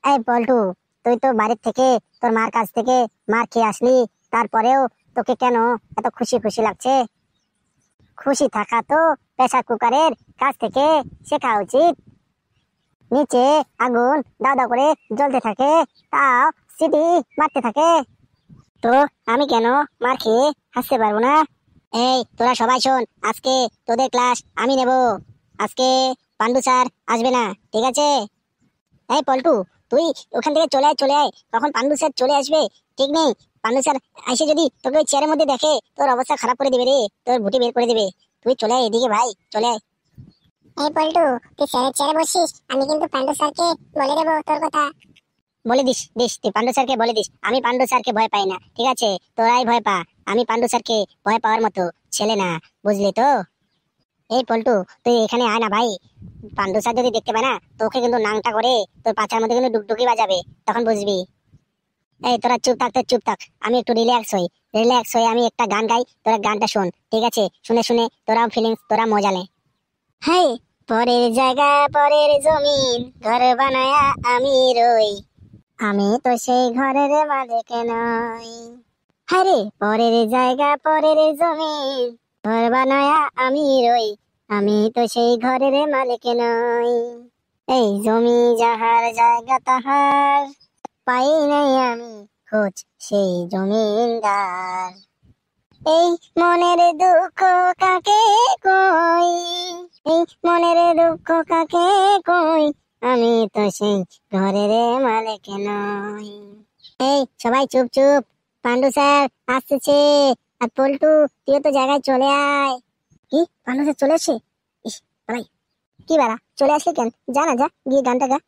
এই পল্টু, তুই তো বাড়ির থেকে তোর মার কাছ থেকে মার খেয়ে আসলি, তারপরেও তোকে কেন এত খুশি খুশি লাগছে? খুশি থাকা তো প্রেসার কুকারের কাছ থেকে শেখা উচিত। নিচে আগুন দাও দাও করে জ্বলতে থাকে, তাও সিটি মারতে থাকে। তো আমি কেন মার খেয়ে হাসতে পারবো না? এই তোরা সবাই শোন, আজকে তোদের ক্লাস আমি নেব। আজকে পান্ডু স্যার আসবে না, ঠিক আছে? এই পল্টু, তুই ওখান থেকে চলে আয় চলে আয়, কখন পান্ডু স্যার চলে আসবে ঠিক নেই। পান্ডু স্যার এসে যদি তোকে ওই চেয়ারের মধ্যে দেখে, তোর অবস্থা খারাপ করে দিবে রে, তোর ভুটি বের করে দিবে। তুই চলে আয় এদিকে ভাই, চলে আয়। এই পল্টু, তুই স্যারের চেয়ারে বসিস, আমি কিন্তু পান্ডু স্যারকে বলে দেবো তোর কথা। বলে দিস দিস, তুই পান্ডু স্যারকে বলে দিস আমি পান্ডু স্যারকে ভয় পাই না, ঠিক আছে? তোরাই ভয় পা, আমি পান্ডু স্যারকে ভয় পাওয়ার মতো ছেলে না, বুঝলি তো? এই পল্টু, তুই এখানে আয় না ভাই। পান্ডু স্যার যদি দেখতে পায় না, তোকে কিন্তু নাংটা করে তোর পাছার মধ্যে কিন্তু ডুগডুগি বাজাবে, তখন বুঝবি। এই তোরা চুপ থাক তো, চুপ থাক। আমি একটু রিল্যাক্স হই, রিল্যাক্স হয়ে আমি একটা গান গাই, তোরা গানটা শোন, ঠিক আছে? শুনে শুনে তোরাও ফিলিংস, তোরা মজা নে। হাই, পরের জায়গা পরের জমিন, ঘর বানায়া আমি রই, আমি তো সেই ঘরের মালিক নই। হায়রে, পরের জায়গা পরের জমিন, ঘর বানায়া আমি রই, আমি তো সেই ঘরের মালিক নই। এই জমি যাহার জায়গা তাহার, পাই নাই আমি খোঁজ সেই জমিনদার। এই মনের দুঃখ কাকে কই, এই মনের দুঃখ কাকে কই, আমি তো সেই ঘরের মালিক নই। এই সবাই চুপ চুপ, পান্ডু স্যার আসতেছে। আর পল্টু, তুই তো জায়গায় চলে আয়। কি, পান্ডু স্যার চলে আসছে? ইস, পালাই। কি বাড়া, চলে আসলি কেন? যা না, যা গিয়ে গানটা গা।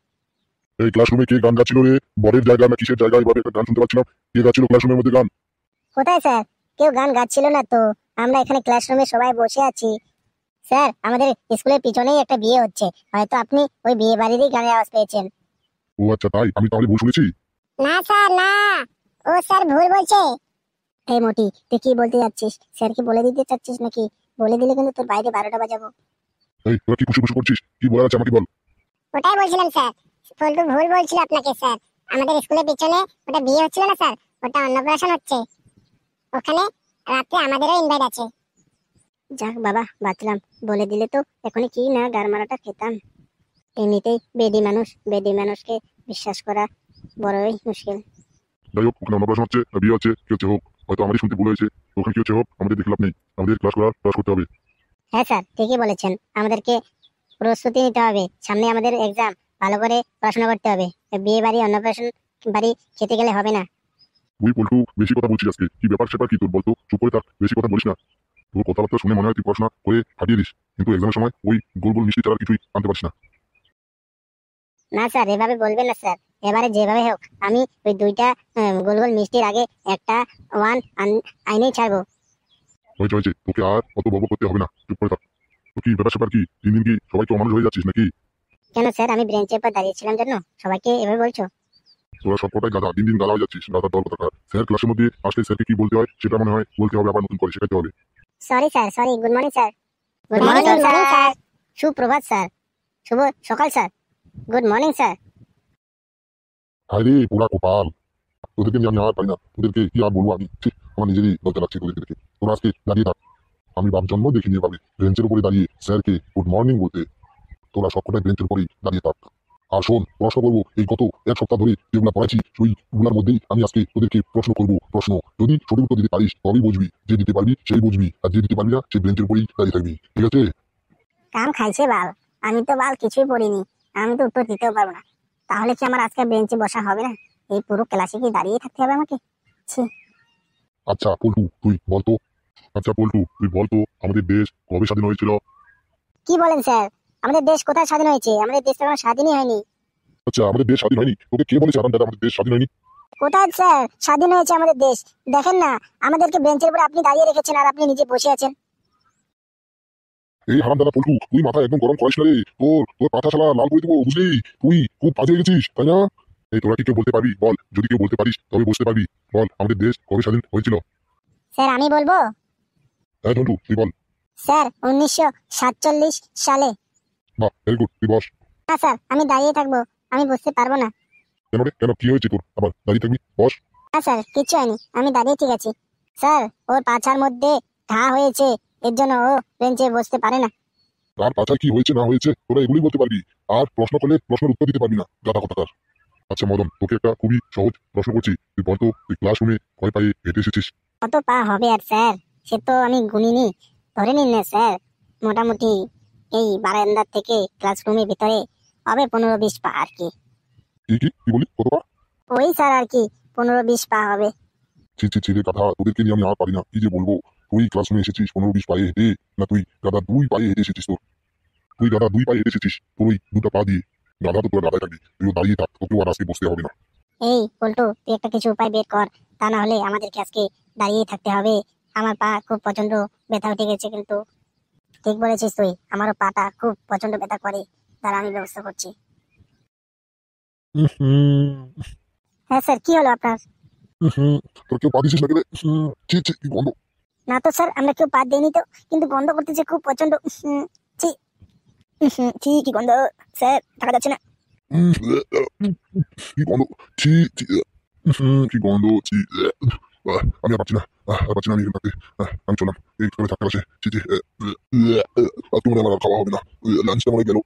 এই ক্লাসরুমে কে গান গাচ্ছিল রে? বরের জায়গা না কিসের জায়গা? এভাবে একটা গান শুনতে পাচ্ছিলাম। কে গাচ্ছিল ক্লাসরুমের মধ্যে গান? কোথায় স্যার? কেউ গান গাচ্ছিল না তো, আমরা এখানে ক্লাসরুমে সবাই বসে আছি। স্যার, আমাদের স্কুলের পিছনেই একটা বিয়ে হচ্ছে, হয়তো আপনি ওই বিয়ে বাড়িরই গানের আওয়াজ পেয়েছেন। ও আচ্ছা, তাই? আমি তাহলে ভুল শুনেছি। না স্যার, না, ও স্যার ভুল বলছে। এই মতি, তুই কি বলতে যাচ্ছিস? স্যারকে বলে দিতে চাচ্ছিস নাকি? বলে দিলে কিন্তু তোর বাইরে 12টা বাজাবো। এই তোরা কি খুশি খুশি করছিস? কি বলার আছে আমাকে বল। ওটাই বলছিলাম স্যার, পল্টু ভুল বলছিল আপনাকে স্যার। আমাদের স্কুলের পিছনে ওটা বিয়ে হচ্ছিল না স্যার, ওটা অন্নপ্রাশন হচ্ছে। ওখানে রাতে আমাদেরও ইনভাইট আছে। যাক বাবা, বাঁচলাম। বলে দিলে তো এখনই কি না গার মারাটা খেতাম। এমনিতেই বেডি মানুষ, বেডি মানুষকে বিশ্বাস করা বড়ই মুশকিল। যাই হোক, ওখানে অন্নপ্রাশন হচ্ছে না বিয়ে হচ্ছে, কি হচ্ছে হোক, হয়তো আমারই শুনতে ভুল হয়েছে। ওখানে কি হচ্ছে হোক, আমাদের দেখে লাভ নেই। আমাদের ক্লাস করতে হবে। হ্যাঁ স্যার, ঠিকই বলেছেন। আমাদেরকে প্রস্তুতি নিতে হবে, সামনে আমাদের এক্সাম, ভালো করে পড়াশোনা করতে হবে। বিয়ে বাড়ি অন্নপ্রাশন বাড়ি খেতে গেলে হবে না। তুই পল্টু বেশি কথা বলছিস আজকে। কি ব্যাপার সেপার কি তোর বলতো? চুপ করে থাক, বেশি কথা বলিস না। তোর কথাবার্তা শুনে মনে হয় তুই পড়াশোনা করে ফাটিয়ে দিস, কিন্তু এক্সামের সময় ওই গোল গোল মিষ্টি ছাড়া কিছুই আনতে পারছিস না। না স্যার, এভাবে বলবেন না স্যার। এবারে যেভাবে হোক আমি ওই দুইটা গোল গোল মিষ্টির আগে একটা ওয়ান আইনেই ছাড়বো। হয়েছে হয়েছে, তোকে আর অত বকবক করতে হবে না, চুপ করে থাক। তো কি ব্যাপার সেপার কি? দিন দিন কি সবাই তো অমানুষ হয়ে যাচ্ছিস নাকি? কেন স্যার, আমি ব্রেঞ্চের উপর দাঁড়িয়েছিলাম জন্য সবাইকে এভাবে বলছো? তোরা সবকটাই গাধা, দিন দিন গাধা হয়ে যাচ্ছিস, গাধার দল কথা। স্যার ক্লাসের মধ্যে আসলে স্যারকে কি বলতে হয় সেটা মনে হয় বলতে হবে, আবার নতুন করে শেখাতে হবে। Sorry sir, sorry. Good morning sir. Good Very morning good morning, sir. sir. সুপ্রভাত স্যার। শুভ সকাল স্যার। Good morning sir. আরে পোড়া কপাল, তোদেরকে নিয়ে আমি আর পারি না। তোদেরকে কি আর বলবো আমি, ঠিক আমার নিজেরই লজ্জা লাগছে তোদেরকে দেখে। তোরা আজকে দাঁড়িয়ে থাক, আমি বাপ জন্ম দেখিনি এভাবে বেঞ্চের উপরে দাঁড়িয়ে স্যারকে গুড মর্নিং বলতে। তোরা সবকটাই বেঞ্চের উপরেই দাঁড়িয়ে থাক। আর শোন, প্রশ্ন করবো এই গত এক সপ্তাহ ধরে যেগুলো পড়াচ্ছি, সেইগুলোর মধ্যেই আমি আজকে তোদেরকে প্রশ্ন করবো। প্রশ্ন যদি সঠিক উত্তর দিতে পারিস তবেই বুঝবি, যে দিতে পারবি সেই বুঝবি, আর যে দিতে পারবি না সেই বেঞ্চের উপরেই দাঁড়িয়ে থাকবি, ঠিক আছে? কাম খাইছে বাল। আমি তো বাল কিছুই পড়িনি, আমি তো উত্তর দিতেও পারবো না। তাহলে কি আমার আজকে বেঞ্চে বসা হবে না? এই পুরো ক্লাসে কি দাঁড়িয়ে থাকতে হবে আমাকে? ছি। আচ্ছা পল্টু তুই বলতো, আমাদের দেশ কবে স্বাধীন হয়েছিল? কি বলেন স্যার? আমাদের দেশ কোথায় স্বাধীন হয়েছে? আমাদের দেশ তো এখনো স্বাধীনই হয়নি। আচ্ছা, আমাদের দেশ স্বাধীন হয়নি? তোকে কে বলেছে আরাম দাদা আমাদের দেশ স্বাধীন হয়নি? কোথায় স্যার স্বাধীন হয়েছে আমাদের দেশ? দেখেন না, আমাদেরকে বেঞ্চের উপর আপনি দাঁড়িয়ে রেখেছেন আর আপনি নিজে বসে আছেন। এই হারাম দাদা পল্টু, তুই মাথা একদম গরম করিস না রে। তোর তোর পাঠা শালা লাল করে দেবো, বুঝলি? তুই খুব বাজে হয়ে গেছিস, তাই না? এই তোরা কি কেউ বলতে পারবি? বল, যদি কেউ বলতে পারিস তবে বুঝতে পারবি। বল, আমাদের দেশ কবে স্বাধীন হয়েছিল? স্যার আমি বলবো। হ্যাঁ ঝন্টু, তুই বল। স্যার 1947 সালে। বাহ, ভেরি গুড, তুই বস। না স্যার, আমি দাঁড়িয়ে থাকবো, আমি বুঝতে পারবো না। কেন রে, কেন কি হয়েছে তোর? আবার দাঁড়িয়ে থাকবি, বস। না স্যার কিচ্ছু হয়নি, আমি দাঁড়িয়ে ঠিক আছি। স্যার ওর পাছার মধ্যে ঘা হয়েছে, এর জন্য ও বেঞ্চে বসতে পারে না। কার পাছায় কি হয়েছে না হয়েছে তোরা এগুলি বলতে পারবি, আর প্রশ্ন করলে প্রশ্নের উত্তর দিতে পারবি না, গাধা কথাকার। আচ্ছা মদন, তোকে একটা খুবই সহজ প্রশ্ন করছি, তুই বলতো তুই ক্লাসরুমে ভয় পাইয়ে হেঁটে এসেছিস? কত পা হবে আর স্যার, সে তো আমি গুনিনি, ধরে নিন না স্যার, মোটামুটি এই বারান্দার থেকে ক্লাসরুমের ভিতরে হবে 15-20 পা আর কি। কি বলি, কত পা? ওই স্যার আর কি 15-20 পা হবে। ছি রে গাধা, তোদেরকে নিয়ে আমি আর পারি না, কি যে বলবো। তুই ক্লাসরুমে এসেছিস 15-20 পায়ে হেঁটে, না তুই গাধা 2 পায়ে হেঁটে এসেছিস? তুই গাধা 2 পায়ে হেঁটে এসেছিস, তোর ওই 2টা পা দিয়ে। গাধা তো তোরা গাধাই থাকবি, তুইও দাঁড়িয়ে থাক, তোকেও আর আজকে বসতে হবে না। এই পল্টু, তুই একটা কিছু উপায় বের কর, তা না হলে আমাদেরকে আজকে দাঁড়িয়ে থাকতে হবে। আমার পা খুব প্রচন্ড ব্যথা উঠে গেছে কিন্তু। ঠিক বলেছিস তুই, আমারও পাটা খুব প্রচন্ড ব্যথা করে, তার আমি ব্যবস্থা করছি। হ্যাঁ স্যার, কি হলো আপনার? তোর কেউ পা দিছিস নাকি রে? ছি কি গন্ধ। না তো স্যার, আমরা কেউ পা দিইনি তো, কিন্তু গন্ধ করতেছে খুব প্রচন্ড। ছি, ছি কি গন্ধ স্যার, থাকা যাচ্ছে না। কি গন্ধ, ছি ছি, কি গন্ধ, ছি। আমি আর পারছি না, আর পারছি না আমি এখানে থাকতে। আমি চললাম, এই করে থাকতে পারছে, ছি ছি। আজকে মনে হয় আমার আর খাওয়া হবে না, লাঞ্চটা মনে হয় গেল।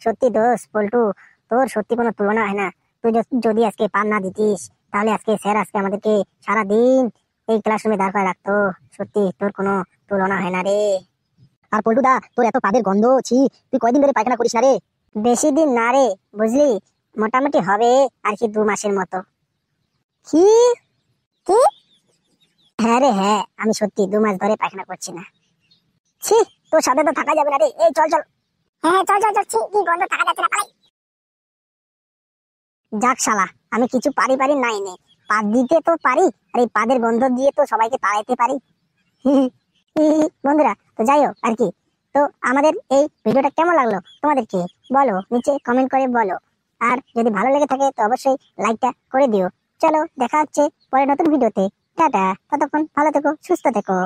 সত্যি দোষ পল্টু, তোর সত্যি কোনো তুলনা হয় না। তুই যদি আজকে পান না দিতিস, তাহলে আজকে স্যার আজকে আমাদেরকে সারাদিন এই ক্লাসরুমে দাঁড় করে রাখতো। সত্যি তোর কোনো তুলনা হয় না রে। আর পল্টু দা, তোর এত পাদের গন্ধ, ছি, তুই কয়দিন ধরে পায়খানা করিস না রে? বেশি দিন না রে, বুঝলি, মোটামুটি হবে আর কি 2 মাসের মতো। কি? কি? হ্যাঁ রে হ্যাঁ, আমি সত্যি 2 মাস ধরে পায়খানা করছি না। ছি, তোর সাথে তো থাকা যাবে না রে, এই চল চল। হ্যাঁ চল চল চল, ছি কি গন্ধ, থাকা যাচ্ছে না, পালাই। যাক শালা, আমি কিছু পারি নাই নে, পা দিতে তো পারি, আর এই পাদের গন্ধ দিয়ে তো সবাইকে তাড়াইতে পারি। বন্ধুরা, তো যাই হোক আর কি, তো আমাদের এই ভিডিওটা কেমন লাগলো তোমাদেরকে বলো, নিচে কমেন্ট করে বলো। আর যদি ভালো লেগে থাকে তো অবশ্যই লাইকটা করে দিও। চলো দেখা হচ্ছে পরে নতুন ভিডিওতে। টাটা, ততক্ষণ ভালো থেকো, সুস্থ থেকো।